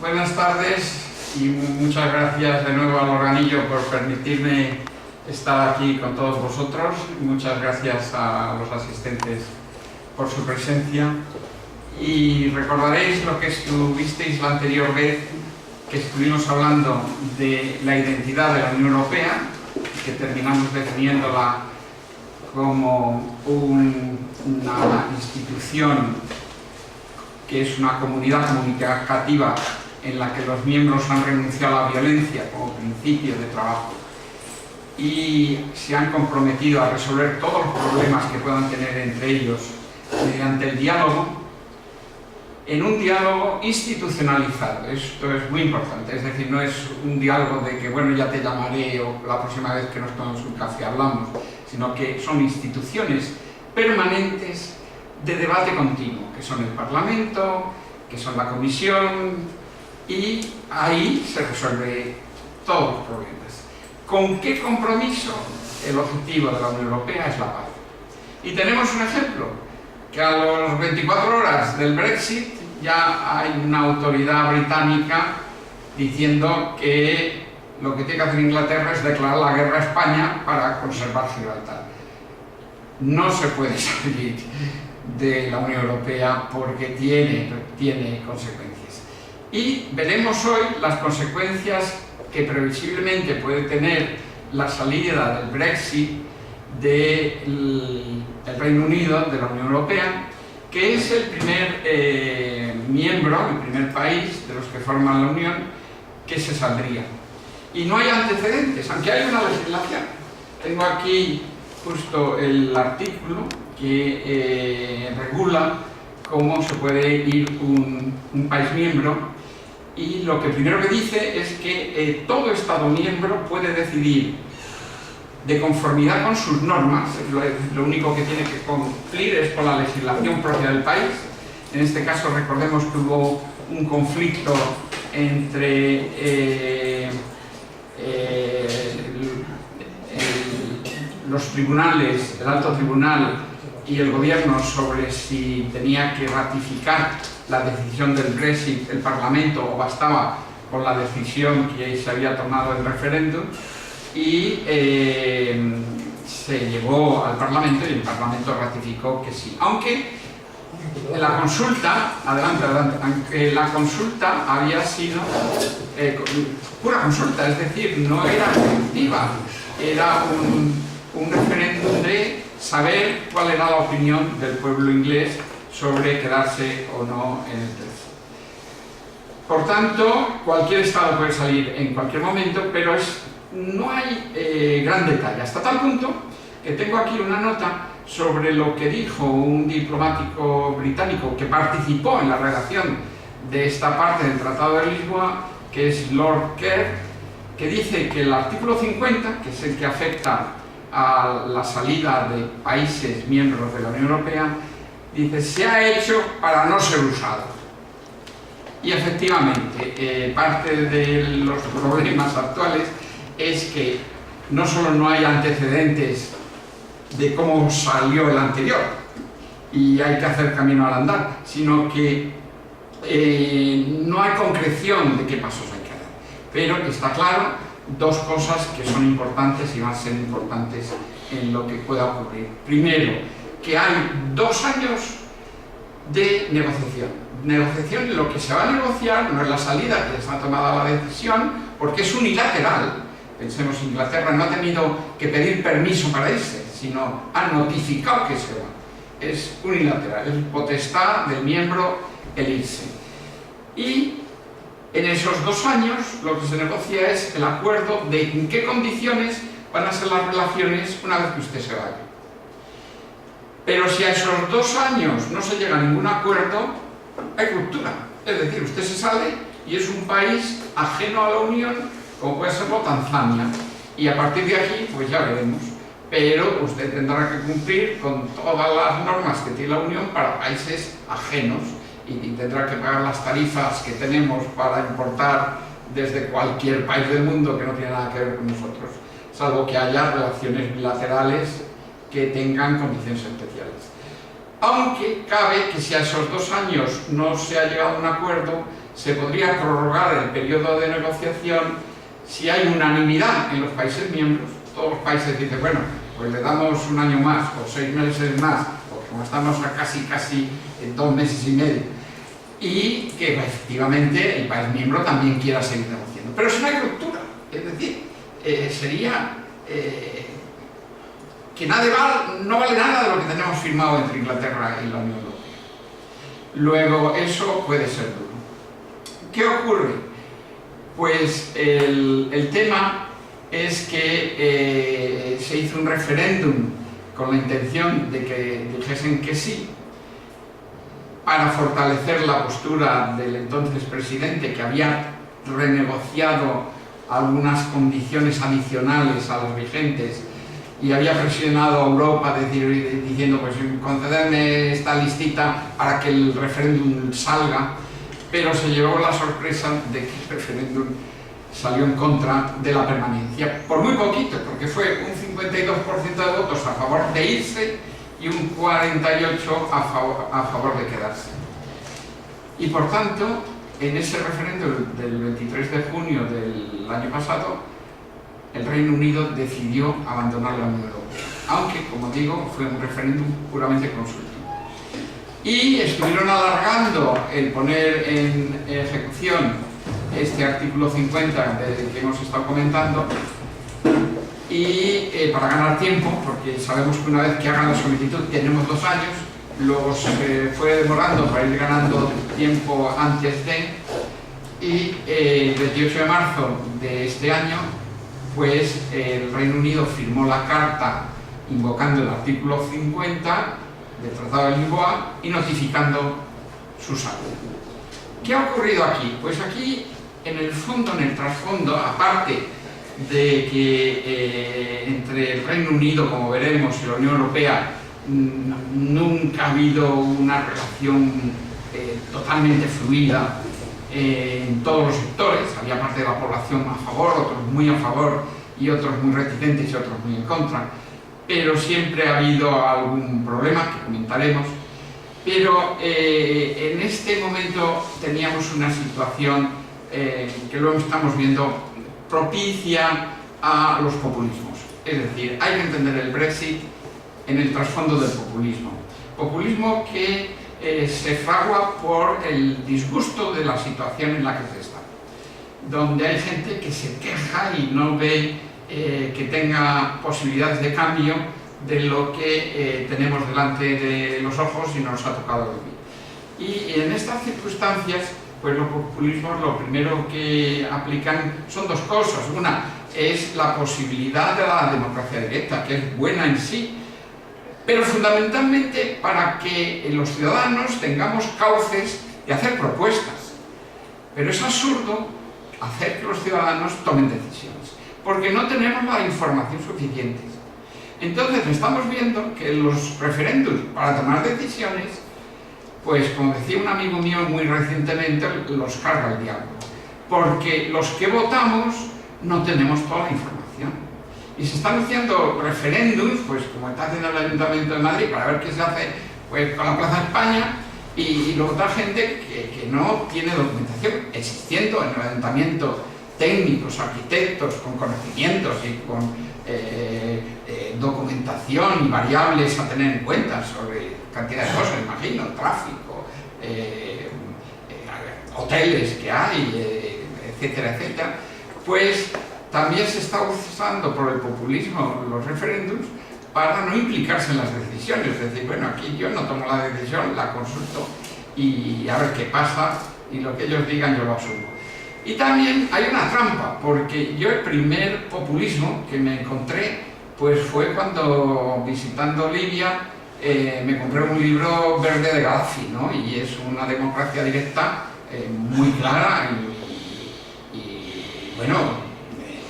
Buenas tardes y muchas gracias de nuevo al Organillo por permitirme estar aquí con todos vosotros. Muchas gracias a los asistentes por su presencia. Y recordaréis lo que estuvisteis la anterior vez que estuvimos hablando de la identidad de la Unión Europea, que terminamos definiéndola como una institución que es una comunidad comunicativa en la que los miembros han renunciado a la violencia como principio de trabajo y se han comprometido a resolver todos los problemas que puedan tener entre ellos mediante el diálogo, en un diálogo institucionalizado. Esto es muy importante, es decir, no es un diálogo de que, bueno, ya te llamaré o la próxima vez que nos tomamos un café hablamos, sino que son instituciones permanentes de debate continuo, que son el Parlamento, que son la Comisión, y ahí se resuelve todos los problemas. ¿Con qué compromiso? El objetivo de la Unión Europea es la paz. Y tenemos un ejemplo, que a las 24 horas del Brexit ya hay una autoridad británica diciendo que lo que tiene que hacer Inglaterra es declarar la guerra a España para conservar Gibraltar. No se puede salir de la Unión Europea porque tiene consecuencias. Y veremos hoy las consecuencias que previsiblemente puede tener la salida del Brexit del Reino Unido de la Unión Europea, que es el primer miembro, el primer país de los que forman la Unión que se saldría. Y no hay antecedentes, aunque hay una legislación. Tengo aquí justo el artículo que regula cómo se puede ir un país miembro, y lo que primero que dice es que todo Estado miembro puede decidir de conformidad con sus normas, lo único que tiene que cumplir es con la legislación propia del país. En este caso recordemos que hubo un conflicto entre los tribunales, el alto tribunal y el gobierno sobre si tenía que ratificar la decisión del Brexit el Parlamento o bastaba con la decisión que se había tomado el referéndum, y se llevó al Parlamento y el Parlamento ratificó que sí. Aunque la consulta, aunque la consulta había sido pura consulta, es decir, no era efectiva, era un referéndum de saber cuál era la opinión del pueblo inglés sobre quedarse o no en el Brexit. Por tanto, cualquier Estado puede salir en cualquier momento, pero no hay gran detalle, hasta tal punto que tengo aquí una nota sobre lo que dijo un diplomático británico que participó en la redacción de esta parte del Tratado de Lisboa, que es Lord Kerr, que dice que el artículo 50, que es el que afecta a la salida de países miembros de la Unión Europea, dice, se ha hecho para no ser usado. Y efectivamente, parte de los problemas actuales es que no solo no hay antecedentes de cómo salió el anterior y hay que hacer camino al andar, sino que no hay concreción de qué pasos hay que dar. Pero está claro dos cosas que son importantes y van a ser importantes en lo que pueda ocurrir. Primero, que hay 2 años de negociación. Lo que se va a negociar no es la salida, que ya está tomada la decisión, porque es unilateral. Pensemos, Inglaterra no ha tenido que pedir permiso para irse, sino ha notificado que se va. Es unilateral, es potestad del miembro el irse. Y en esos 2 años lo que se negocia es el acuerdo de en qué condiciones van a ser las relaciones una vez que usted se vaya. Pero si a esos 2 años no se llega a ningún acuerdo, hay ruptura. Es decir, usted se sale y es un país ajeno a la Unión, como puede serlo Tanzania. Y a partir de aquí, pues ya veremos. Pero usted tendrá que cumplir con todas las normas que tiene la Unión para países ajenos y tendrá que pagar las tarifas que tenemos para importar desde cualquier país del mundo que no tiene nada que ver con nosotros, salvo que haya relaciones bilaterales que tengan condiciones especiales. Aunque cabe que si a esos 2 años no se ha llegado a un acuerdo, se podría prorrogar el periodo de negociación si hay unanimidad en los países miembros. Todos los países dicen, bueno, pues le damos un año más o 6 meses más, porque como estamos a casi 2 meses y medio, y que efectivamente el país miembro también quiera seguir negociando. Pero si no hay ruptura, es decir, sería que no vale nada de lo que tenemos firmado entre Inglaterra y la Unión Europea. Luego, eso puede ser duro. ¿Qué ocurre? Pues el tema es que se hizo un referéndum con la intención de que dijesen que sí, para fortalecer la postura del entonces presidente, que había renegociado algunas condiciones adicionales a las vigentes y había presionado a Europa diciendo, pues concederme esta listita para que el referéndum salga, pero se llevó la sorpresa de que el referéndum salió en contra de la permanencia, por muy poquito, porque fue un 52% de votos a favor de irse y un 48% a favor de quedarse. Y por tanto, en ese referéndum del 23 de junio del año pasado, el Reino Unido decidió abandonar la Unión Europea, aunque, como digo, fue un referéndum puramente consultivo. Y estuvieron alargando el poner en ejecución este artículo 50 del que hemos estado comentando, y para ganar tiempo, porque sabemos que una vez que hagan la solicitud tenemos 2 años, luego se fue demorando para ir ganando tiempo antes de, y el 28 de marzo de este año, pues el Reino Unido firmó la carta invocando el artículo 50 del Tratado de Lisboa y notificando su salida. ¿Qué ha ocurrido aquí? Pues aquí, en el fondo, en el trasfondo, aparte de que entre el Reino Unido, como veremos, y la Unión Europea nunca ha habido una relación totalmente fluida en todos los sectores, había parte de la población a favor, otros muy a favor y otros muy reticentes y otros muy en contra, pero siempre ha habido algún problema que comentaremos. Pero en este momento teníamos una situación que luego estamos viendo propicia a los populismos. Es decir, hay que entender el Brexit en el trasfondo del populismo. Populismo que se fragua por el disgusto de la situación en la que se está. Donde hay gente que se queja y no ve que tenga posibilidades de cambio de lo que tenemos delante de los ojos y nos ha tocado vivir. Y en estas circunstancias, pues los populismos lo primero que aplican son 2 cosas. Una es la posibilidad de la democracia directa, que es buena en sí, pero fundamentalmente para que los ciudadanos tengamos cauces de hacer propuestas. Pero es absurdo hacer que los ciudadanos tomen decisiones, porque no tenemos la información suficiente. Entonces estamos viendo que los referéndums para tomar decisiones, pues como decía un amigo mío muy recientemente, los carga el diablo, porque los que votamos no tenemos toda la información. Y se están haciendo referéndums, pues como está haciendo el Ayuntamiento de Madrid, para ver qué se hace pues, con la Plaza España, y luego otra gente que no tiene documentación, existiendo en el Ayuntamiento técnicos, arquitectos con conocimientos y con documentación y variables a tener en cuenta sobre cantidad de cosas, imagino, tráfico, hoteles que hay, etcétera, etcétera, pues también se está usando por el populismo los referéndums para no implicarse en las decisiones. Es decir, bueno, aquí yo no tomo la decisión, la consulto y a ver qué pasa, y lo que ellos digan yo lo asumo. Y también hay una trampa, porque yo el primer populismo que me encontré pues fue cuando, visitando Libia, me compré un libro verde de Gaddafi, ¿no? Y es una democracia directa muy clara y bueno,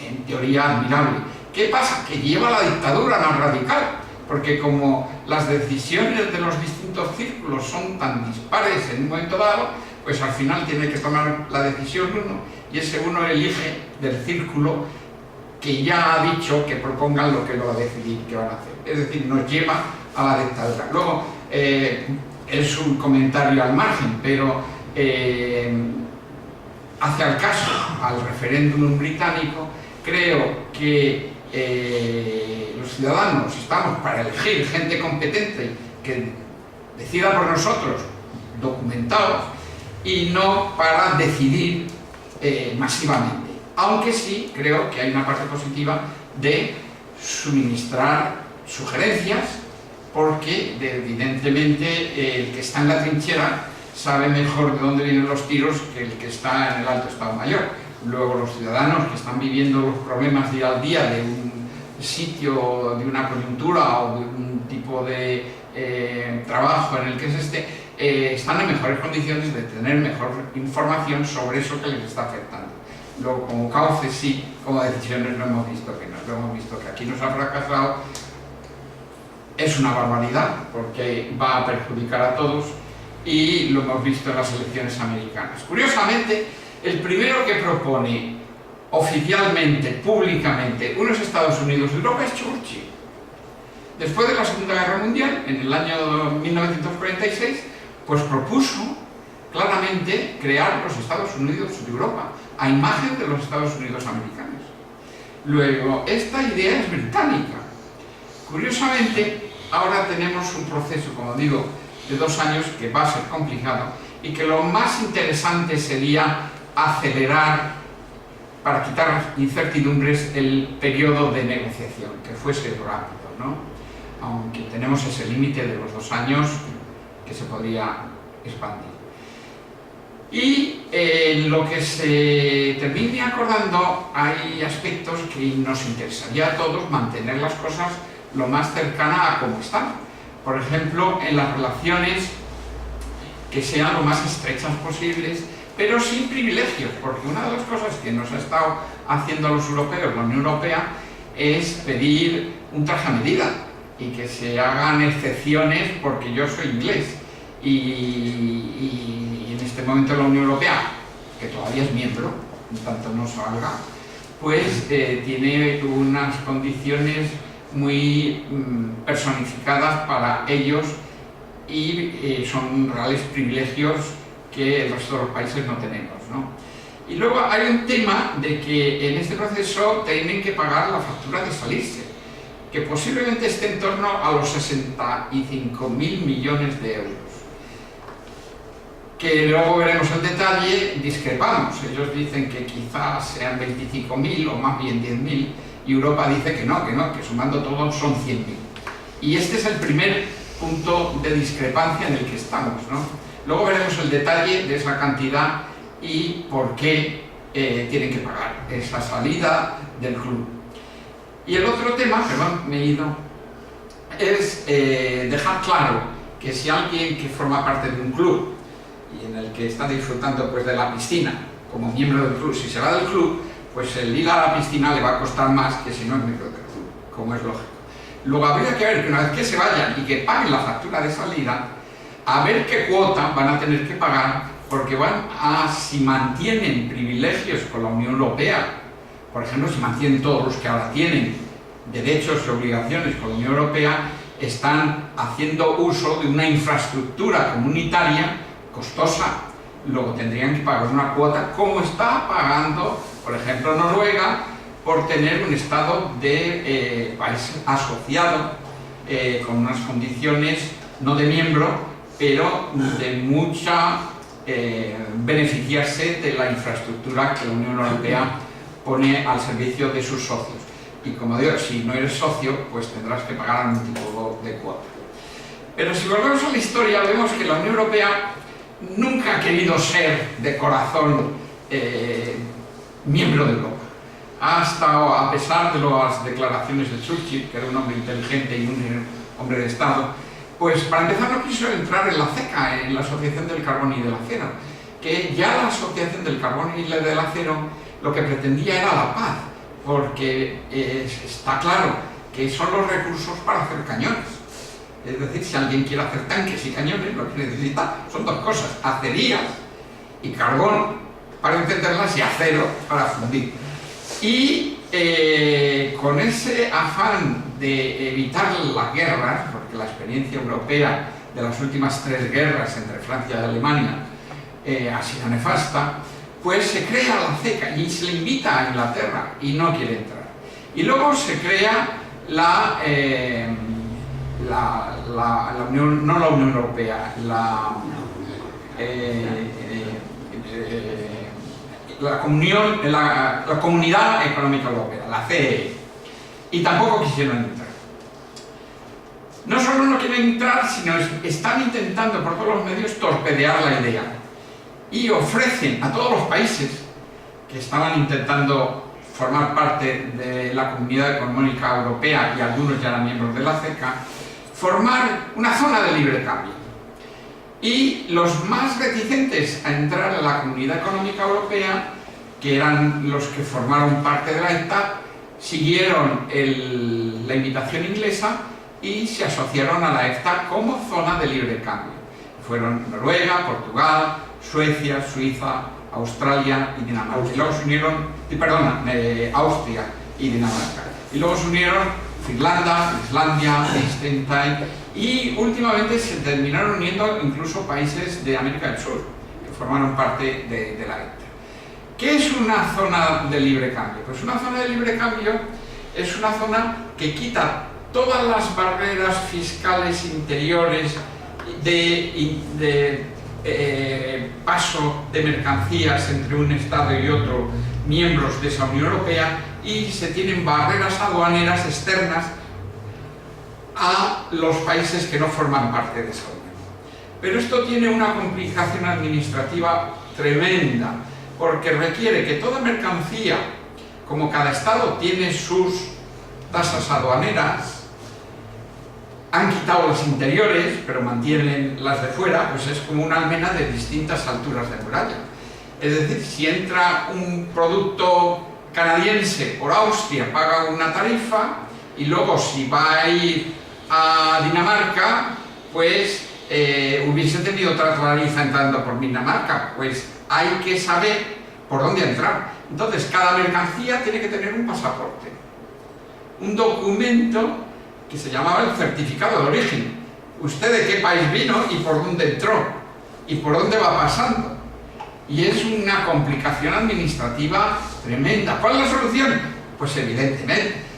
en teoría admirable. ¿Qué pasa? Que lleva la dictadura más radical, porque como las decisiones de los distintos círculos son tan dispares en un momento dado, pues al final tiene que tomar la decisión uno, y ese uno elige del círculo que ya ha dicho que propongan lo que lo va a decidir que van a hacer. Es decir, nos lleva a la dictadura. Luego, es un comentario al margen, pero hace al caso al referéndum británico, creo que los ciudadanos estamos para elegir gente competente que decida por nosotros, documentados, y no para decidir masivamente. Aunque sí creo que hay una parte positiva de suministrar sugerencias, porque evidentemente el que está en la trinchera sabe mejor de dónde vienen los tiros que el que está en el alto Estado Mayor. Luego los ciudadanos que están viviendo los problemas día al día de un sitio, de una coyuntura o de un tipo de trabajo en el que se esté, están en mejores condiciones de tener mejor información sobre eso que les está afectando. Luego, como cauces sí, como decisiones no hemos visto que no, lo hemos visto que aquí nos ha fracasado. Es una barbaridad porque va a perjudicar a todos y lo hemos visto en las elecciones americanas. Curiosamente, el primero que propone oficialmente, públicamente, unos Estados Unidos de Europa es Churchill. Después de la Segunda Guerra Mundial, en el año 1946, pues propuso claramente crear los Estados Unidos de Europa, a imagen de los Estados Unidos americanos. Luego, esta idea es británica. Curiosamente, ahora tenemos un proceso, como digo, de 2 años que va a ser complicado y que lo más interesante sería acelerar, para quitar incertidumbres, el periodo de negociación, que fuese rápido, ¿no? Aunque tenemos ese límite de los 2 años que se podría expandir. Y en lo que se termine acordando hay aspectos que nos interesaría a todos mantener las cosas lo más cercana a como están. Por ejemplo, en las relaciones que sean lo más estrechas posibles, pero sin privilegios, porque una de las cosas que nos ha estado haciendo a los europeos, la Unión Europea, es pedir un traje a medida y que se hagan excepciones porque yo soy inglés. Y en este momento la Unión Europea, que todavía es miembro, en tanto no salga, pues tiene unas condiciones muy personificadas para ellos y son reales privilegios que el resto de los países no tenemos, ¿no? Y luego hay un tema de que en este proceso tienen que pagar la factura de salirse, que posiblemente esté en torno a los 65.000 millones de euros. Que luego veremos el detalle, discrepamos. Ellos dicen que quizás sean 25.000 o más bien 10.000, y Europa dice que no, que sumando todo son 100.000. Y este es el primer punto de discrepancia en el que estamos, ¿no? Luego veremos el detalle de esa cantidad y por qué tienen que pagar esa salida del club. Y el otro tema, perdón, me he ido, es dejar claro que si alguien que forma parte de un club y en el que está disfrutando pues de la piscina como miembro del club, si se va del club, pues el ir a la piscina le va a costar más que si no es miembro del club, como es lógico. Luego habría que ver que una vez que se vayan y que paguen la factura de salida, a ver qué cuota van a tener que pagar, porque si mantienen privilegios con la Unión Europea, por ejemplo, si mantienen todos los que ahora tienen derechos y obligaciones con la Unión Europea, están haciendo uso de una infraestructura comunitaria costosa. Luego tendrían que pagar una cuota, como está pagando, por ejemplo, Noruega, por tener un estado de país asociado con unas condiciones no de miembro, pero de mucha beneficiarse de la infraestructura que la Unión Europea pone al servicio de sus socios. Y como digo, si no eres socio, pues tendrás que pagar algún tipo de cuota. Pero si volvemos a la historia, vemos que la Unión Europea nunca ha querido ser de corazón miembro de Europa. Ha estado, a pesar de las declaraciones de Churchill, que era un hombre inteligente y un hombre de Estado, pues para empezar no quiso entrar en la CECA, en la Asociación del Carbón y del Acero, que ya la Asociación del Carbón y del Acero lo que pretendía era la paz, porque está claro que son los recursos para hacer cañones. Es decir, si alguien quiere hacer tanques y cañones, lo que necesita son 2 cosas: acerías y carbón para encenderlas y acero para fundir. Y con ese afán de evitar las guerras, porque la experiencia europea de las últimas 3 guerras entre Francia y Alemania ha sido nefasta, pues se crea la CECA y se le invita a Inglaterra y no quiere entrar. Y luego se crea la Unión, no la Unión Europea, la Comunidad Económica Europea, la CE, y tampoco quisieron entrar. No solo no quieren entrar, sino están intentando por todos los medios torpedear la idea y ofrecen a todos los países que estaban intentando formar parte de la Comunidad Económica Europea, y algunos ya eran miembros de la CECA, formar una zona de libre cambio. Y los más reticentes a entrar a la Comunidad Económica Europea, que eran los que formaron parte de la EFTA, siguieron la invitación inglesa y se asociaron a la EFTA como zona de libre cambio. Fueron Noruega, Portugal, Suecia, Suiza, Australia y Dinamarca. Y luego se unieron, Austria y Dinamarca. Y luego se unieron Finlandia, Islandia, Liechtenstein, y últimamente se terminaron uniendo incluso países de América del Sur, que formaron parte de la EFTA. ¿Qué es una zona de libre cambio? Pues una zona de libre cambio es una zona que quita todas las barreras fiscales interiores de paso de mercancías entre un Estado y otro, miembros de esa Unión Europea, y se tienen barreras aduaneras externas a los países que no forman parte de esa Unión. Pero esto tiene una complicación administrativa tremenda, porque requiere que toda mercancía, como cada Estado tiene sus tasas aduaneras, han quitado las interiores, pero mantienen las de fuera, pues es como una almena de distintas alturas de muralla. Es decir, si entra un producto canadiense por Austria, paga una tarifa, y luego si va a ir a Dinamarca, pues hubiese tenido otra tarifa entrando por Dinamarca. Pues hay que saber por dónde entrar. Entonces, cada mercancía tiene que tener un pasaporte, un documento que se llamaba el certificado de origen. Usted de qué país vino y por dónde entró y por dónde va pasando. Y es una complicación administrativa tremenda. ¿Cuál es la solución? Pues evidentemente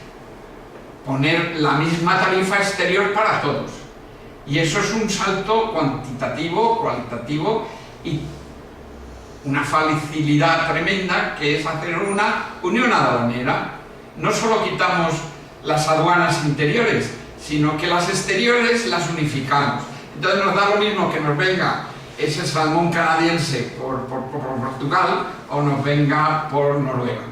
poner la misma tarifa exterior para todos. Y eso es un salto cuantitativo, cualitativo y una facilidad tremenda, que es hacer una unión aduanera. No solo quitamos las aduanas interiores, sino que las exteriores las unificamos. Entonces nos da lo mismo que nos venga ese salmón canadiense por Portugal o nos venga por Noruega,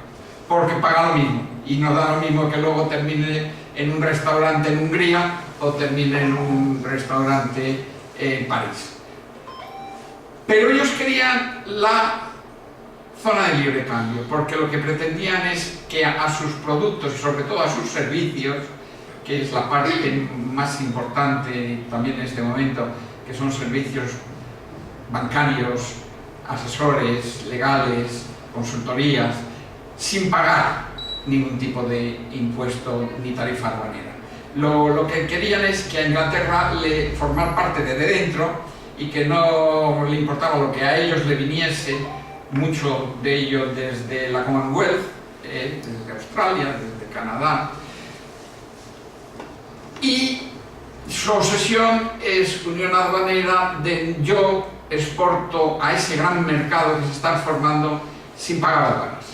porque paga lo mismo, y nos da lo mismo que luego termine en un restaurante en Hungría o termine en un restaurante en París. Pero ellos querían la zona de libre cambio, porque lo que pretendían es que a sus productos y sobre todo a sus servicios, que es la parte más importante también en este momento, que son servicios bancarios, asesores, legales, consultorías, sin pagar ningún tipo de impuesto ni tarifa aduanera. Lo que querían es que a Inglaterra le formar parte de dentro y que no le importaba lo que a ellos le viniese, mucho de ello desde la Commonwealth, desde Australia, desde Canadá. Y su obsesión es unión aduanera de yo exporto a ese gran mercado que se está formando sin pagar aduanas.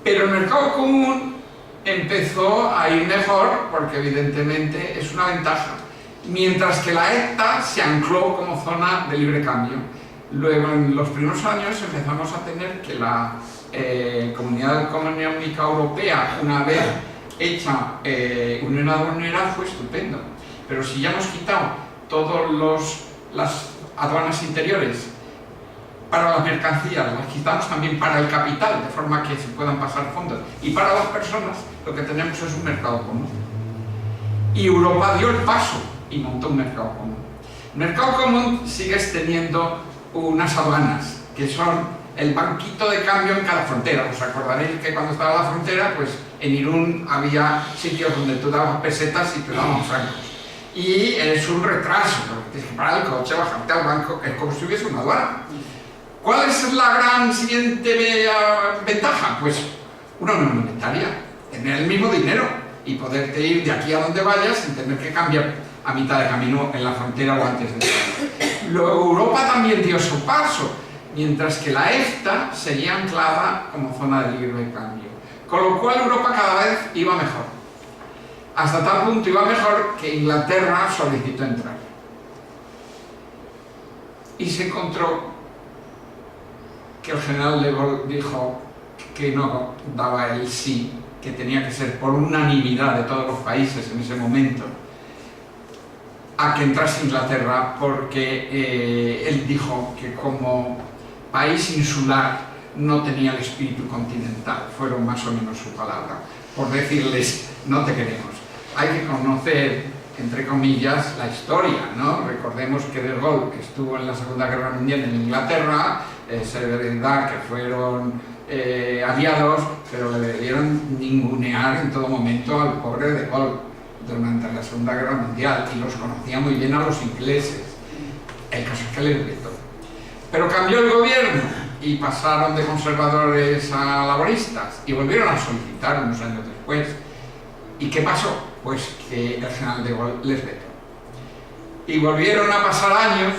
Pero el mercado común empezó a ir mejor porque evidentemente es una ventaja, mientras que la EFTA se ancló como zona de libre cambio. Luego, en los primeros años empezamos a tener que la Comunidad Económica Europea, una vez hecha unión aduanera, fue estupendo. Pero si ya hemos quitado todas las aduanas interiores para las mercancías, las quitamos también para el capital, de forma que se puedan pasar fondos, y para las personas, lo que tenemos es un mercado común. Y Europa dio el paso y montó un mercado común. El mercado común sigue teniendo unas aduanas, que son el banquito de cambio en cada frontera. Os acordaréis que cuando estaba la frontera, pues en Irún había sitios donde tú dabas pesetas y te daban francos. Y es un retraso, porque tienes que parar el coche, bajarte al banco, es como si hubiese una aduana. ¿Cuál es la gran siguiente ventaja? Pues una unión monetaria, tener el mismo dinero y poderte ir de aquí a donde vayas sin tener que cambiar a mitad de camino en la frontera o antes de eso. Luego Europa también dio su paso, mientras que la EFTA seguía anclada como zona de libre cambio. Con lo cual Europa cada vez iba mejor. Hasta tal punto iba mejor que Inglaterra solicitó entrar. Y se encontró que el general de Gaulle dijo que no daba el sí, que tenía que ser por unanimidad de todos los países en ese momento a que entrase Inglaterra, porque él dijo que como país insular no tenía el espíritu continental, fueron más o menos su palabra, por decirles no te queremos. Hay que conocer, entre comillas, la historia, ¿no? Recordemos que de Gaulle estuvo en la Segunda Guerra Mundial en Inglaterra, es verdad que fueron aliados, pero le debieron ningunear en todo momento al pobre de Gaulle durante la Segunda Guerra Mundial, y los conocía muy bien a los ingleses. El caso es que les vetó. Pero cambió el gobierno y pasaron de conservadores a laboristas y volvieron a solicitar unos años después. ¿Y qué pasó? Pues que el general de Gaulle les vetó. Y volvieron a pasar años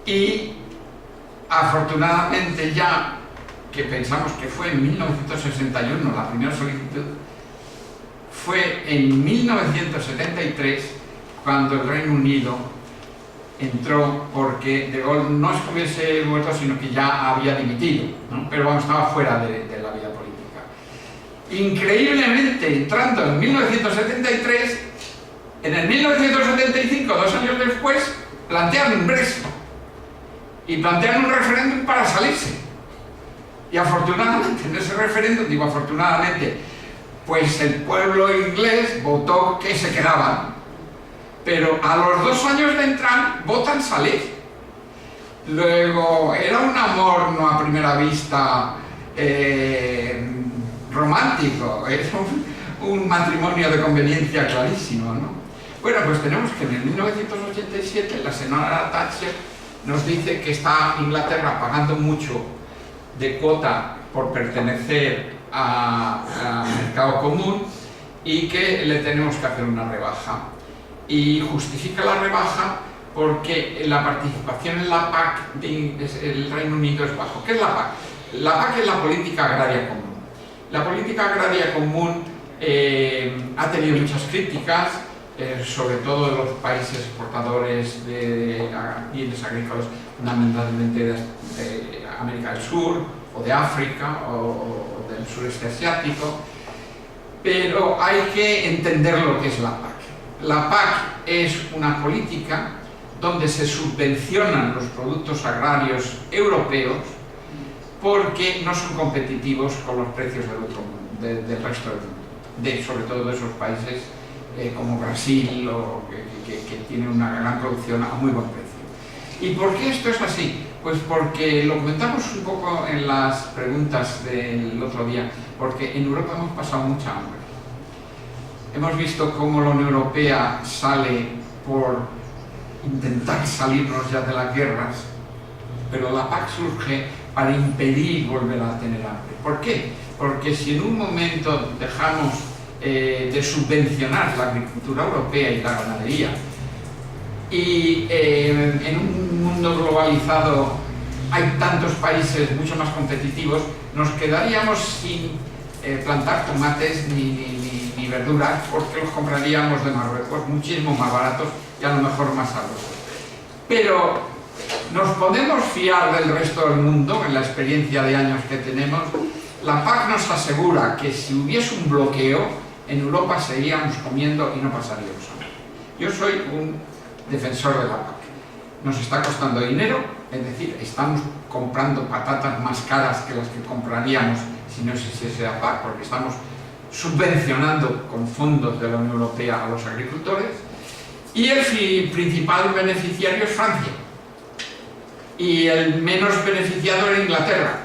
y afortunadamente ya, que pensamos que fue en 1961 la primera solicitud, fue en 1973 cuando el Reino Unido entró, porque de Gaulle no es que hubiese muerto, sino que ya había dimitido, ¿no? Pero bueno, estaba fuera de la vida política. Increíblemente, entrando en 1973, en el 1975, 2 años después, plantean un Brexit y plantean un referéndum para salirse. Y afortunadamente, en ese referéndum, digo afortunadamente, pues el pueblo inglés votó que se quedaban, pero a los 2 años de entrar votan salir. Luego era un amor no a primera vista romántico, es un matrimonio de conveniencia clarísimo, ¿no? Bueno, pues tenemos que en el 1987 la señora Thatcher nos dice que está Inglaterra pagando mucho de cuota por pertenecer al mercado común y que le tenemos que hacer una rebaja. Y justifica la rebaja porque la participación en la PAC del Reino Unido es bajo. ¿Qué es la PAC? La PAC es la política agraria común. La política agraria común ha tenido muchas críticas, sobre todo de los países exportadores de bienes agrícolas, fundamentalmente de América del Sur, o de África, o del sureste asiático, pero hay que entender lo que es la PAC. La PAC es una política donde se subvencionan los productos agrarios europeos porque no son competitivos con los precios del resto del mundo, sobre todo de esos países como Brasil, que tienen una gran producción a muy buen precio. ¿Y por qué esto es así? Pues porque lo comentamos un poco en las preguntas del otro día, porque en Europa hemos pasado mucha hambre. Hemos visto cómo la Unión Europea sale por intentar salirnos ya de las guerras, pero la PAC surge para impedir volver a tener hambre. ¿Por qué? Porque si en un momento dejamos de subvencionar la agricultura europea y la ganadería, y en un mundo globalizado hay tantos países mucho más competitivos, nos quedaríamos sin plantar tomates ni verduras, porque los compraríamos de Marruecos muchísimo más baratos y a lo mejor más sabrosos. Pero nos podemos fiar del resto del mundo, en la experiencia de años que tenemos. La PAC nos asegura que si hubiese un bloqueo, en Europa seguiríamos comiendo y no pasaríamos hambre. Yo soy un defensor de la PAC. Nos está costando dinero, es decir, estamos comprando patatas más caras que las que compraríamos si no existiese la PAC, porque estamos subvencionando con fondos de la Unión Europea a los agricultores, y el principal beneficiario es Francia, y el menos beneficiado era Inglaterra.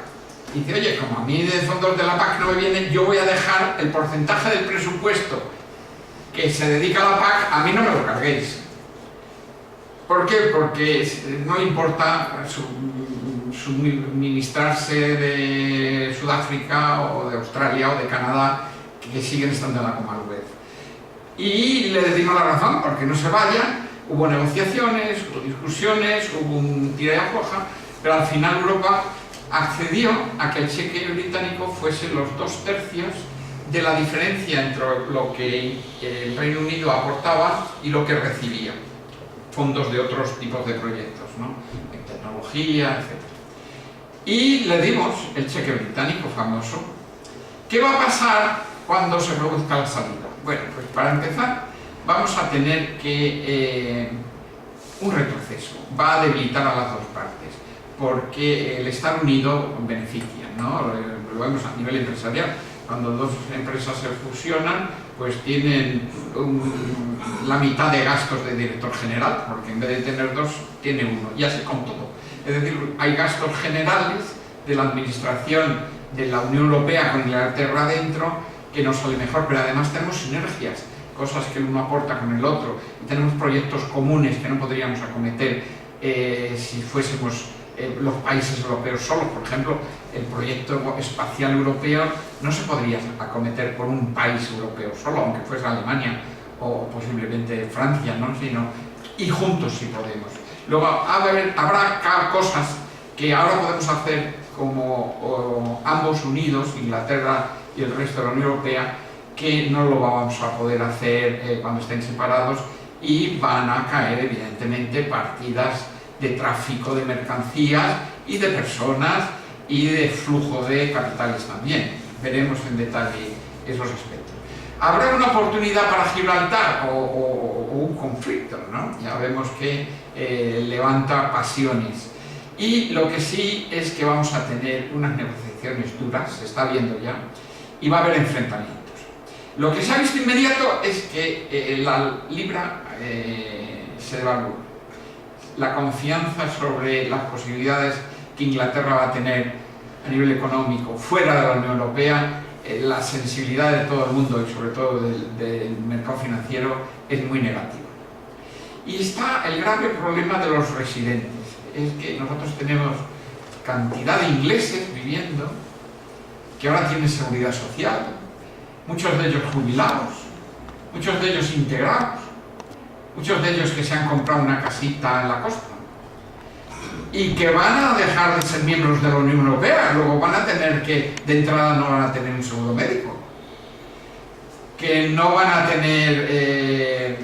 Y dice, oye, como a mí de fondos de la PAC no me vienen, yo voy a dejar el porcentaje del presupuesto que se dedica a la PAC, a mí no me lo carguéis. ¿Por qué? Porque no importa suministrarse de Sudáfrica o de Australia o de Canadá, que siguen estando en la Commonwealth. Y le dimos la razón, porque no se vaya. Hubo negociaciones, hubo discusiones, hubo un tira y afloja, pero al final Europa accedió a que el cheque británico fuese los 2/3 de la diferencia entre lo que el Reino Unido aportaba y lo que recibía, fondos de otros tipos de proyectos, ¿no? En tecnología, etc. Y le dimos el cheque británico famoso. ¿Qué va a pasar cuando se produzca la salida? Bueno, pues para empezar vamos a tener que un retroceso. Va a debilitar a las dos partes, porque el estar unido beneficia, ¿no? Lo vemos a nivel empresarial. Cuando dos empresas se fusionan, pues tienen la mitad de gastos de director general, porque en vez de tener dos, tiene uno, y así con todo. Es decir, hay gastos generales de la administración de la Unión Europea con Inglaterra dentro, que nos sale mejor, pero además tenemos sinergias, cosas que uno aporta con el otro, y tenemos proyectos comunes que no podríamos acometer si fuésemos los países europeos solos. Por ejemplo, el proyecto espacial europeo no se podría acometer por un país europeo solo, aunque fuese Alemania o posiblemente Francia, ¿no? Y juntos sí podemos. Luego habrá cosas que ahora podemos hacer como ambos unidos, Inglaterra y el resto de la Unión Europea, que no lo vamos a poder hacer cuando estén separados, y van a caer evidentemente partidas de tráfico de mercancías y de personas y de flujo de capitales también. Veremos en detalle esos aspectos. Habrá una oportunidad para Gibraltar o un conflicto, ¿no? Ya vemos que levanta pasiones. Y lo que sí es que vamos a tener unas negociaciones duras, se está viendo ya, y va a haber enfrentamientos. Lo que se ha visto inmediato es que la libra se devalúa. La confianza sobre las posibilidades que Inglaterra va a tener a nivel económico fuera de la Unión Europea, la sensibilidad de todo el mundo y sobre todo del mercado financiero es muy negativa. Y está el grave problema de los residentes. Es que nosotros tenemos cantidad de ingleses viviendo que ahora tienen seguridad social, muchos de ellos jubilados, muchos de ellos integrados, muchos de ellos que se han comprado una casita en la costa y que van a dejar de ser miembros de la Unión Europea. Luego van a tener que, de entrada no van a tener un seguro médico, que no van a tener,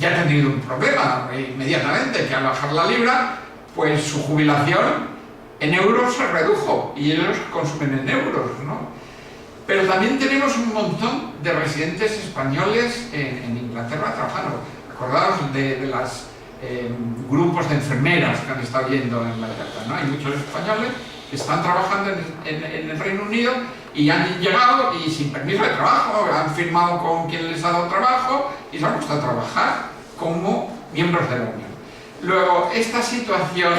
ya han tenido un problema inmediatamente, que al bajar la libra, pues su jubilación en euros se redujo y ellos consumen en euros, ¿no? Pero también tenemos un montón de residentes españoles en Inglaterra trabajando. Acordaos de los grupos de enfermeras que han estado yendo en Inglaterra, ¿no? Hay muchos españoles que están trabajando en el Reino Unido y han llegado y sin permiso de trabajo, han firmado con quien les ha dado trabajo y se han puesto a trabajar como miembros de la Unión. Luego, esta situación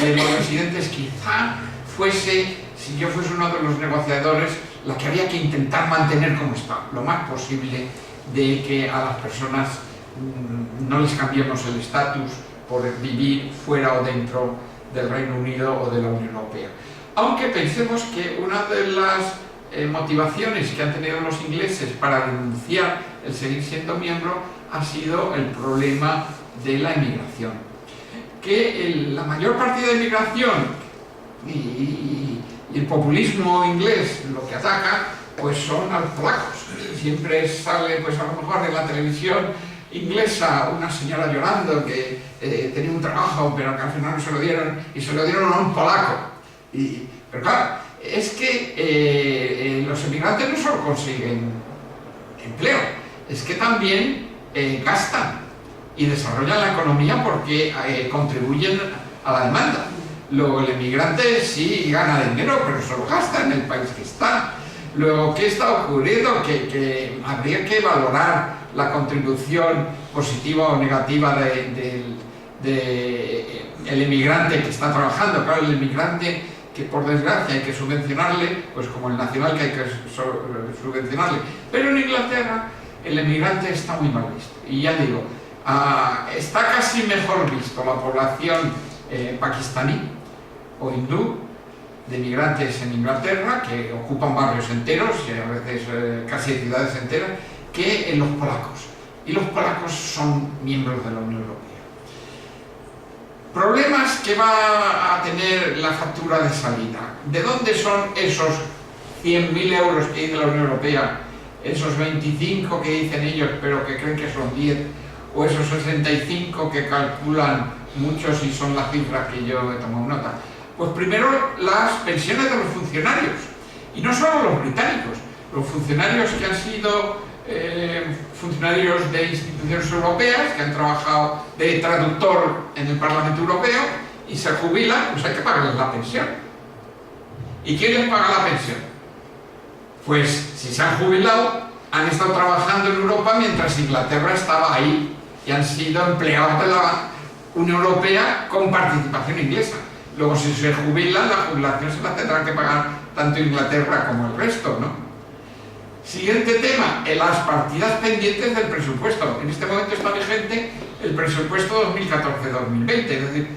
de los residentes quizá fuese, si yo fuese uno de los negociadores, la que había que intentar mantener como está, lo más posible, de que a las personas no les cambiemos el estatus por vivir fuera o dentro del Reino Unido o de la Unión Europea. Aunque pensemos que una de las motivaciones que han tenido los ingleses para denunciar el seguir siendo miembro ha sido el problema de la emigración. Que la mayor partida de emigración y el populismo inglés lo que ataca pues son a los polacos. Siempre sale, pues a lo mejor en la televisión inglesa una señora llorando que tenía un trabajo pero que al final no se lo dieron y se lo dieron a un polaco. Pero claro, es que los emigrantes no solo consiguen empleo, es que también gastan y desarrollan la economía porque contribuyen a la demanda. Luego el emigrante sí gana dinero, pero se lo gasta en el país que está. Luego, ¿qué está ocurriendo? Que habría que valorar la contribución positiva o negativa del emigrante que está trabajando. Claro, el emigrante que por desgracia hay que subvencionarle, pues como el nacional que hay que subvencionarle. Pero en Inglaterra el emigrante está muy mal visto. Y ya digo, está casi mejor visto la población pakistaní o hindú de migrantes en Inglaterra, que ocupan barrios enteros y a veces casi ciudades enteras, que en los polacos. Y los polacos son miembros de la Unión Europea. Problemas que va a tener la factura de salida. ¿De dónde son esos 100.000 euros que dice la Unión Europea? Esos 25 que dicen ellos, pero que creen que son 10, o esos 65 que calculan muchos y son las cifras que yo he tomado nota. Pues primero las pensiones de los funcionarios, y no solo los británicos, los funcionarios que han sido funcionarios de instituciones europeas, que han trabajado de traductor en el Parlamento Europeo y se jubilan, pues hay que pagarles la pensión. ¿Y quién les paga la pensión? Pues si se han jubilado, han estado trabajando en Europa mientras Inglaterra estaba ahí y han sido empleados de la Unión Europea con participación inglesa. Luego, si se jubilan, la jubilación se la tendrán que pagar tanto Inglaterra como el resto, ¿no? Siguiente tema, las partidas pendientes del presupuesto. En este momento está vigente el presupuesto 2014-2020, es decir,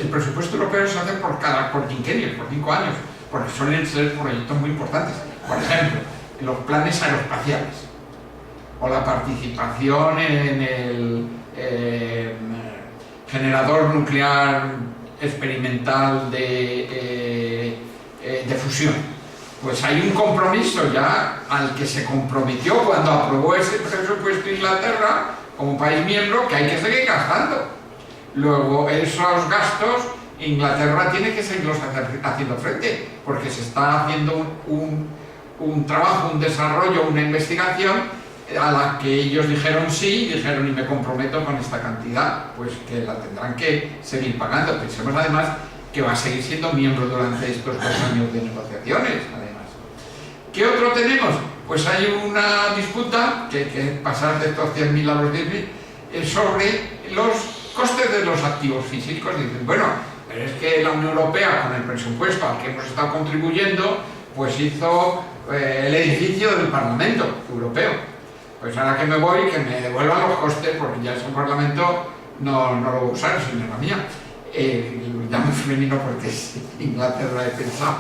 el presupuesto europeo se hace por quinquenio, por 5 años, porque suelen ser proyectos muy importantes. Por ejemplo, los planes aeroespaciales, o la participación en el generador nuclear experimental de fusión. Pues hay un compromiso ya al que se comprometió cuando aprobó ese presupuesto Inglaterra como país miembro, que hay que seguir gastando. Luego esos gastos Inglaterra tiene que seguirlos haciendo frente, porque se está haciendo un trabajo, un desarrollo, una investigación a la que ellos dijeron sí, dijeron y me comprometo con esta cantidad, pues que la tendrán que seguir pagando. Pensemos además que va a seguir siendo miembro durante estos 2 años de negociaciones, además. ¿Qué otro tenemos? Pues hay una disputa, que pasar de estos 100.000 a los 10.000, sobre los costes de los activos físicos. Dicen, bueno, pero es que la Unión Europea, con el presupuesto al que hemos estado contribuyendo, pues hizo el edificio del Parlamento Europeo. Pues ahora que me voy, que me devuelvan los costes, porque ya ese Parlamento no lo voy a usar, es señora mía. Lo llamo femenino porque es Inglaterra, he pensado.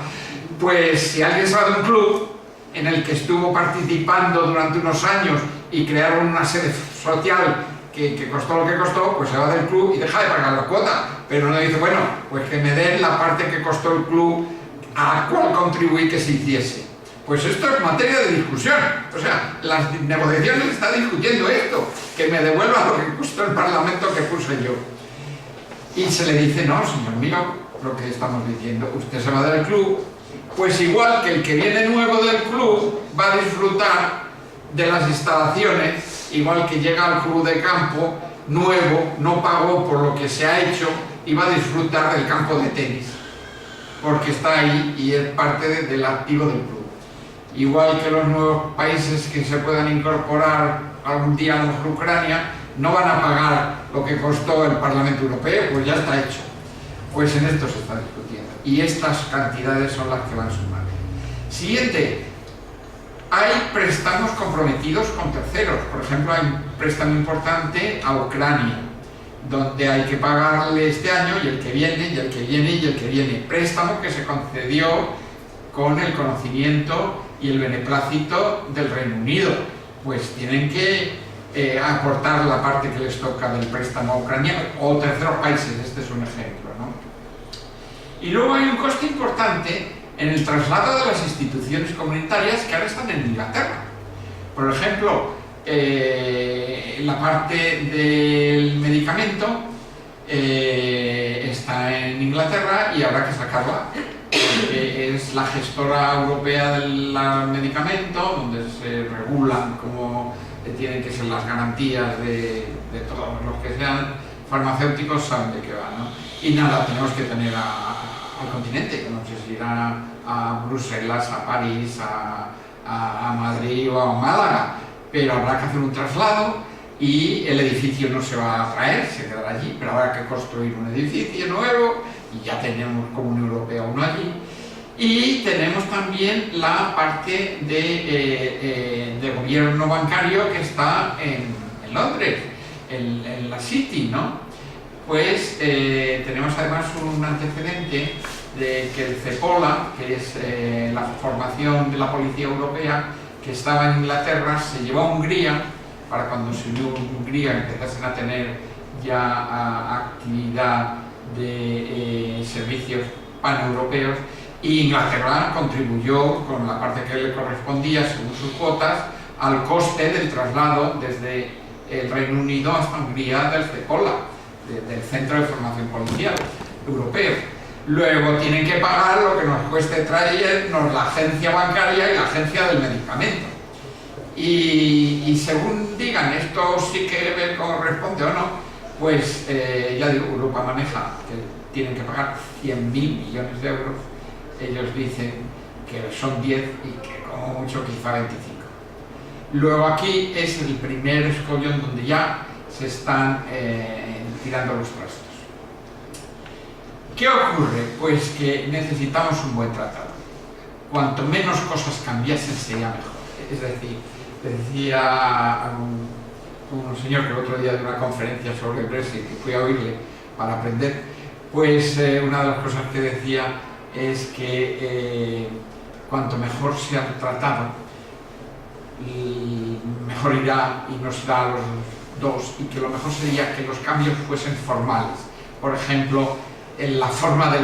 Pues si alguien se va de un club en el que estuvo participando durante unos años y crearon una sede social que costó lo que costó, pues se va del club y deja de pagar la cuota. Pero no dice, bueno, pues que me den la parte que costó el club a la cual contribuí que se hiciese. Pues esto es materia de discusión. O sea, las negociaciones están discutiendo esto, que me devuelva lo que costó el Parlamento que puse yo. Y se le dice, no, señor mío, lo que estamos diciendo, usted se va del club, pues igual que el que viene nuevo del club va a disfrutar de las instalaciones, igual que llega al club de campo nuevo, no pagó por lo que se ha hecho y va a disfrutar del campo de tenis, porque está ahí y es parte del activo del club. Igual que los nuevos países que se puedan incorporar algún día a la Ucrania, no van a pagar lo que costó el Parlamento Europeo, pues ya está hecho. Pues en esto se está discutiendo. Y estas cantidades son las que van sumando. Siguiente, hay préstamos comprometidos con terceros. Por ejemplo, hay un préstamo importante a Ucrania, donde hay que pagarle este año y el que viene, y el que viene, y el que viene. Préstamo que se concedió con el conocimiento y el beneplácito del Reino Unido. Pues tienen que aportar la parte que les toca del préstamo a Ucrania o terceros países. Este es un ejemplo, ¿no? Y luego hay un coste importante en el traslado de las instituciones comunitarias que ahora están en Inglaterra. Por ejemplo, la parte del medicamento está en Inglaterra y habrá que sacarla, porque es la gestora europea del medicamento, donde se regulan cómo tienen que ser las garantías de todos los que sean farmacéuticos, saben de qué va, ¿no? Y nada, tenemos que tener al continente, que no sé si ir a Bruselas, a París, a Madrid o a Málaga, pero habrá que hacer un traslado y el edificio no se va a traer, se quedará allí, pero habrá que construir un edificio nuevo y ya tenemos como Unión Europea uno allí. Y tenemos también la parte de gobierno bancario que está en Londres, en la City, ¿no? Pues tenemos además un antecedente de que el CEPOLA, que es la formación de la Policía Europea, que estaba en Inglaterra, se llevó a Hungría, para cuando se unió Hungría empezasen a tener ya actividad de servicios paneuropeos, y Inglaterra contribuyó con la parte que le correspondía según sus cuotas al coste del traslado desde el Reino Unido hasta Hungría del CEPOLA, del Centro de Formación Policial Europeo. Luego tienen que pagar lo que nos cueste traernos la agencia bancaria y la agencia del medicamento. Y según digan, esto sí que me corresponde o no, pues ya digo, Europa maneja que tienen que pagar 100.000 millones de euros. Ellos dicen que son 10 y que como mucho quizá 25. Luego aquí es el primer escollón donde ya se están tirando los trastos. ¿Qué ocurre? Pues que necesitamos un buen tratado. Cuanto menos cosas cambiasen sería mejor. Es decir, decía un señor que el otro día de una conferencia sobre el Brexit, que fui a oírle para aprender, pues una de las cosas que decía es que cuanto mejor sea el tratado, y mejor irá y nos irá a los dos, y que lo mejor sería que los cambios fuesen formales. Por ejemplo, en la forma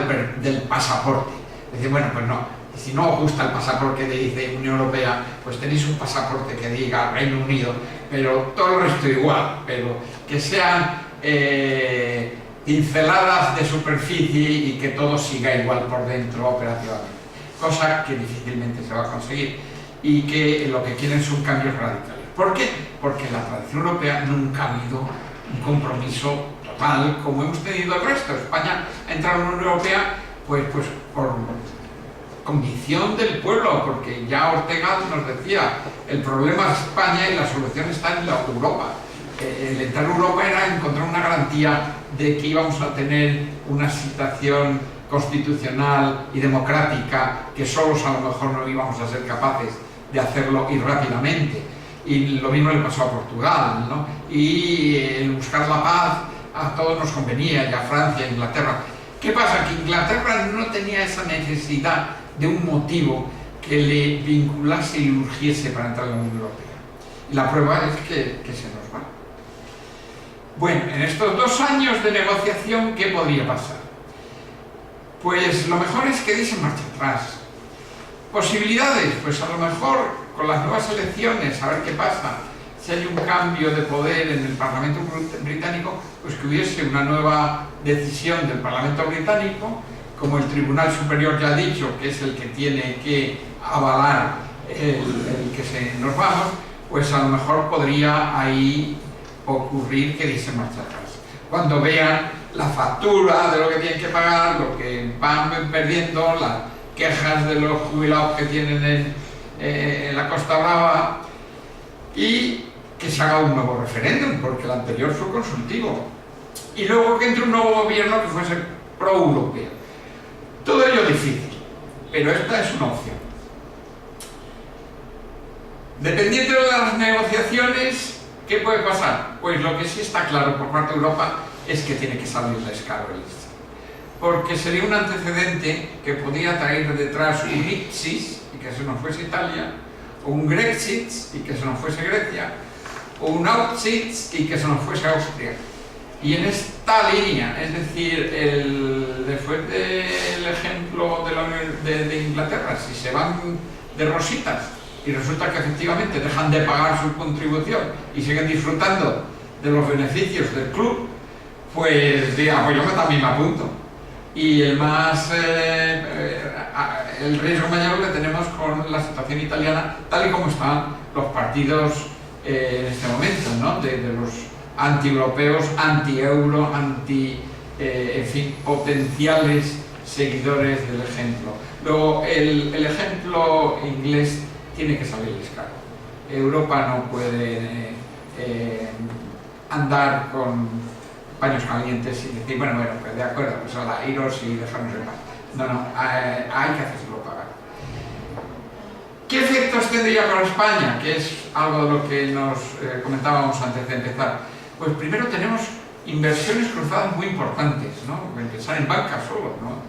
del pasaporte. Dice, bueno, pues no, si no os gusta el pasaporte que dice Unión Europea, pues tenéis un pasaporte que diga Reino Unido, pero todo el resto igual, pero que sean pinceladas de superficie y que todo siga igual por dentro operativamente, cosa que difícilmente se va a conseguir, y que lo que quieren son cambios radicales. ¿Por qué? Porque en la tradición europea nunca ha habido un compromiso total como hemos tenido el resto. España ha entrado en la Unión Europea pues por convicción del pueblo, porque ya Ortega nos decía, el problema es España y la solución está en la Europa. El entrar a Europa era encontrar una garantía de que íbamos a tener una situación constitucional y democrática que solos a lo mejor no íbamos a ser capaces de hacerlo y rápidamente. Y lo mismo le pasó a Portugal, ¿no? Y el buscar la paz a todos nos convenía, ya Francia, Inglaterra. ¿Qué pasa? Que Inglaterra no tenía esa necesidad de un motivo que le vinculase y urgiese para entrar en la Unión Europea. Y la prueba es que se nos va. Bueno, en estos 2 años de negociación, ¿qué podría pasar? Pues lo mejor es que diese marcha atrás. ¿Posibilidades? Pues a lo mejor con las nuevas elecciones, a ver qué pasa. Si hay un cambio de poder en el Parlamento británico, pues que hubiese una nueva decisión del Parlamento británico, como el Tribunal Superior ya ha dicho, que es el que tiene que avalar el que nos vamos, pues a lo mejor podría ahí ocurrir que diese marcha atrás. Cuando vean la factura de lo que tienen que pagar, lo que van perdiendo, las quejas de los jubilados que tienen en la Costa Brava, y que se haga un nuevo referéndum, porque el anterior fue consultivo, y luego que entre un nuevo gobierno que fuese pro-europeo. Todo ello difícil, pero esta es una opción. Dependiendo de las negociaciones, ¿qué puede pasar? Pues lo que sí está claro por parte de Europa es que tiene que salirles caro el ISA, porque sería un antecedente que podría traer detrás un Ipsis y que se nos fuese Italia, o un Grexit y que se nos fuese Grecia, o un Auschit y que se nos fuese Austria. Y en esta línea, es decir, después del ejemplo de Inglaterra, si se van de rositas y resulta que efectivamente dejan de pagar su contribución y siguen disfrutando de los beneficios del club, pues diga, pues yo también me apunto. Y el riesgo mayor que tenemos con la situación italiana, tal y como están los partidos en este momento, ¿no? de los anti-europeos, anti-euro, en fin, potenciales seguidores del ejemplo. Luego, el ejemplo inglés tiene que salirles caro. Europa no puede andar con paños calientes y decir, bueno, pues de acuerdo, pues ahora iros y dejarnos en paz. No, hay que hacérselo pagar. ¿Qué efectos tendría para España? Que es algo de lo que nos comentábamos antes de empezar. Pues primero tenemos inversiones cruzadas muy importantes, ¿no? Pensar en banca solo, ¿no?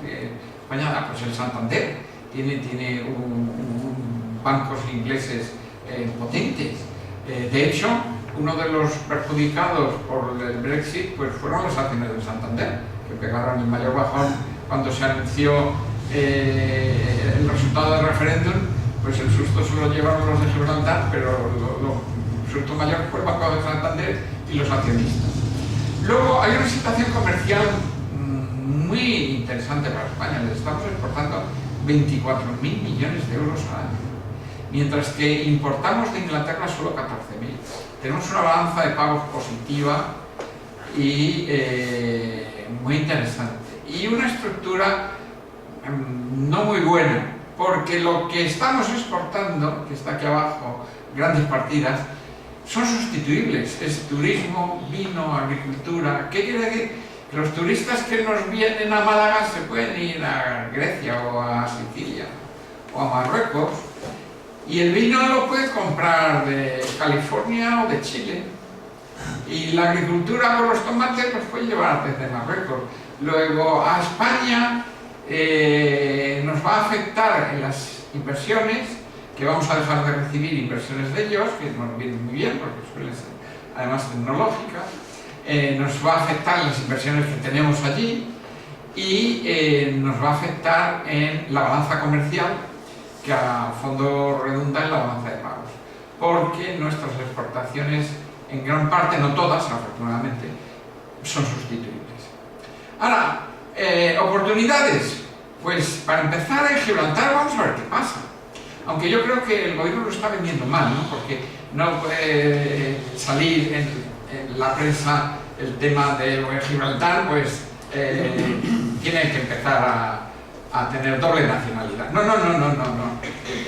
España, pues el Santander tiene bancos ingleses potentes. De hecho, uno de los perjudicados por el Brexit pues fueron las acciones del Santander, que pegaron el mayor bajón cuando se anunció el resultado del referéndum. Pues el susto se lo llevaron los de Gibraltar, pero el susto mayor fue el Banco de Santander y los accionistas. Luego hay una situación comercial muy interesante para España. Les estamos exportando 24.000 millones de euros al año, mientras que importamos de Inglaterra solo 14.000. Tenemos una balanza de pagos positiva y muy interesante. Y una estructura no muy buena, porque lo que estamos exportando, que está aquí abajo, grandes partidas, son sustituibles. Es turismo, vino, agricultura. ¿Qué quiere decir? Que los turistas que nos vienen a Málaga se pueden ir a Grecia o a Sicilia o a Marruecos, y el vino lo puede comprar de California o de Chile, y la agricultura con los tomates los puede llevar desde Marruecos. Luego a España nos va a afectar en las inversiones, que vamos a dejar de recibir inversiones de ellos, que nos vienen muy bien porque suelen ser además tecnológicas. Nos va a afectar en las inversiones que tenemos allí, y nos va a afectar en la balanza comercial, que a fondo redunda en la balanza de pagos, porque nuestras exportaciones, en gran parte, no todas, afortunadamente, son sustituibles. Ahora, oportunidades. Pues para empezar, en Gibraltar vamos a ver qué pasa. Aunque yo creo que el gobierno lo está vendiendo mal, ¿no? Porque no puede salir en la prensa el tema de Gibraltar, pues tiene que empezar a tener doble nacionalidad. No.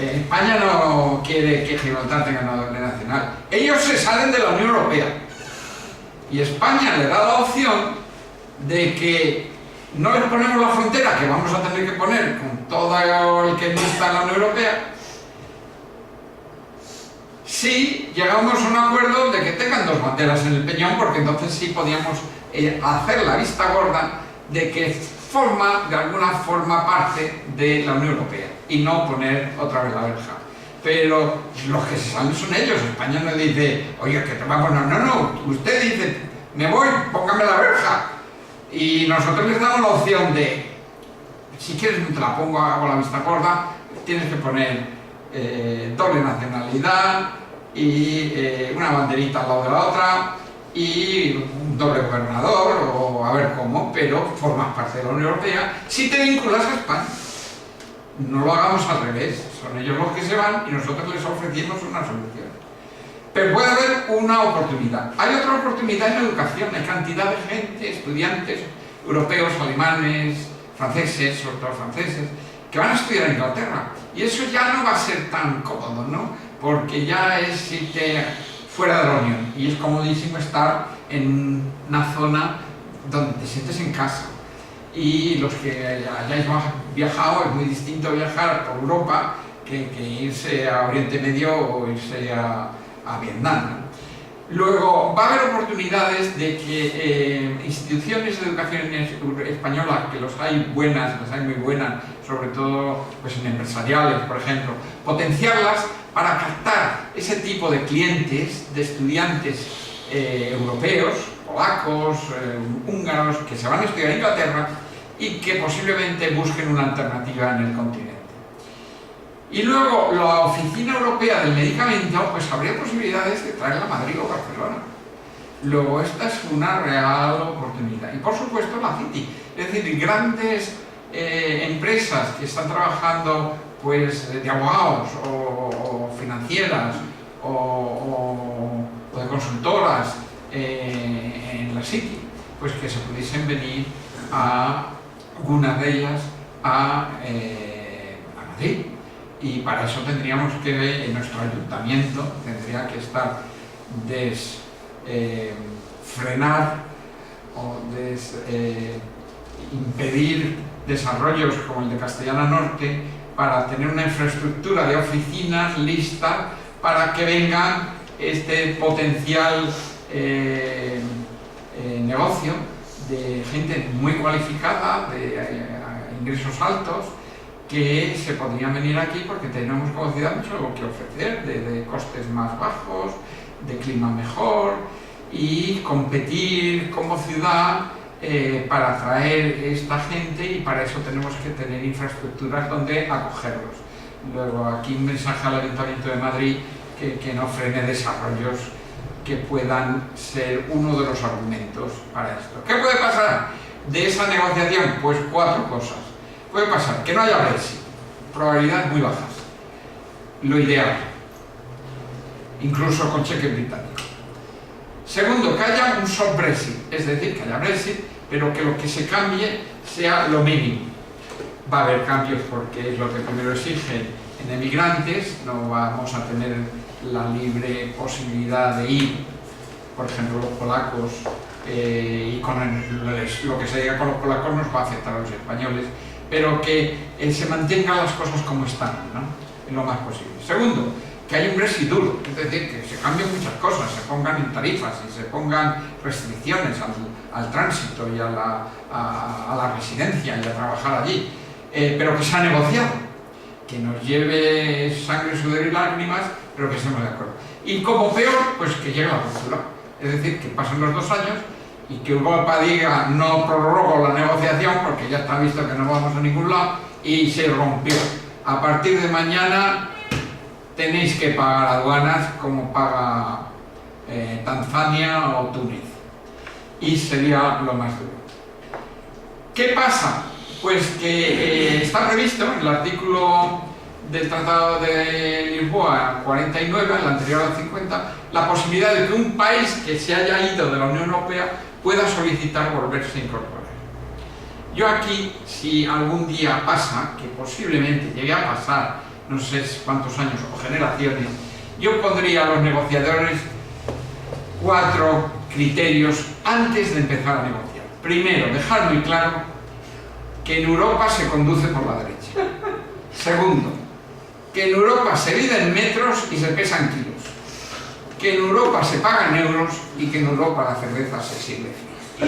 España no quiere que Gibraltar tenga una doble nacional. Ellos se salen de la Unión Europea. Y España le da la opción de que no les ponemos la frontera que vamos a tener que poner con todo el que no está en la Unión Europea, si llegamos a un acuerdo de que tengan dos banderas en el peñón, porque entonces sí podíamos hacer la vista gorda de que de alguna forma parte de la Unión Europea y no poner otra vez la verja. Pero los que se salen son ellos. España no dice, oye, que te vamos, no, usted dice, me voy, póngame la verja. Y nosotros les damos la opción de, si quieres no te la pongo, hago la vista gorda, tienes que poner doble nacionalidad y una banderita al lado de la otra y un doble gobernador, o a ver cómo, pero formas parte de la Unión Europea si te vinculas a España. No lo hagamos al revés, son ellos los que se van y nosotros les ofrecimos una solución. Pero puede haber una oportunidad. Hay otra oportunidad en la educación. Hay cantidad de gente, estudiantes europeos, alemanes, franceses, sobre todo franceses, que van a estudiar en Inglaterra. Y eso ya no va a ser tan cómodo, ¿no? Porque ya es irte fuera de la Unión. Y es comodísimo estar en una zona donde te sientes en casa. Y los que hayáis viajado, es muy distinto viajar por Europa que irse a Oriente Medio o irse a Vietnam, ¿no? Luego, va a haber oportunidades de que instituciones de educación española, que los hay buenas, las hay muy buenas, sobre todo pues, en empresariales, por ejemplo, potenciarlas para captar ese tipo de clientes, de estudiantes europeos, polacos, húngaros, que se van a estudiar a Inglaterra y que posiblemente busquen una alternativa en el continente. Y luego, la Oficina Europea del Medicamento, pues habría posibilidades de traerla a Madrid o Barcelona. Luego, esta es una real oportunidad. Y por supuesto, la City. Es decir, grandes empresas que están trabajando pues, de abogados o financieras o de consultoras en la City, pues que se pudiesen venir a algunas de ellas a Madrid. Y para eso tendríamos que, en nuestro ayuntamiento, tendría que estar frenar o impedir desarrollos como el de Castellana Norte para tener una infraestructura de oficinas lista para que vengan este potencial negocio de gente muy cualificada, de ingresos altos, que se podrían venir aquí porque tenemos como ciudad mucho que ofrecer, de costes más bajos, de clima mejor, y competir como ciudad para atraer esta gente, y para eso tenemos que tener infraestructuras donde acogerlos. Luego, aquí un mensaje al Ayuntamiento de Madrid que no frene desarrollos que puedan ser uno de los argumentos para esto. ¿Qué puede pasar de esa negociación? Pues 4 cosas. Puede pasar que no haya Brexit, probabilidades muy bajas, lo ideal, incluso con cheque británico. Segundo, que haya un soft Brexit, es decir, que haya Brexit, pero que lo que se cambie sea lo mínimo. Va a haber cambios porque es lo que primero exigen en emigrantes, no vamos a tener la libre posibilidad de ir, por ejemplo, los polacos, y con lo que se diga con los polacos nos va a afectar a los españoles, pero que se mantengan las cosas como están, ¿no? En lo más posible. Segundo, que haya un Brexit duro, es decir, que se cambien muchas cosas, se pongan en tarifas y se pongan restricciones al tránsito y a la residencia y a trabajar allí, pero que sea negociado, que nos lleve sangre, sudor y lágrimas, pero que estemos de acuerdo. Y como peor, pues que llegue la ruptura, es decir, que pasen los 2 años y que Europa diga no prorrogo la negociación porque ya está visto que no vamos a ningún lado y se rompió. A partir de mañana tenéis que pagar aduanas como paga Tanzania o Túnez, y sería lo más duro. ¿Qué pasa? Pues que está previsto en el artículo del Tratado de Lisboa 49, el anterior al 50, la posibilidad de que un país que se haya ido de la Unión Europea pueda solicitar volverse a incorporar. Yo aquí, si algún día pasa, que posiblemente llegue a pasar, no sé cuántos años o generaciones, yo pondría a los negociadores 4 criterios antes de empezar a negociar. Primero, dejar muy claro que en Europa se conduce por la derecha. Segundo, que en Europa se vive en metros y se pesan kilos. Que en Europa se paga en euros y que en Europa la cerveza se sirve fría.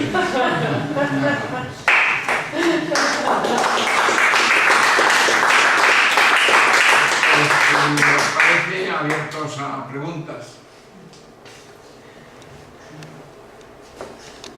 Si os parece, abiertos a preguntas.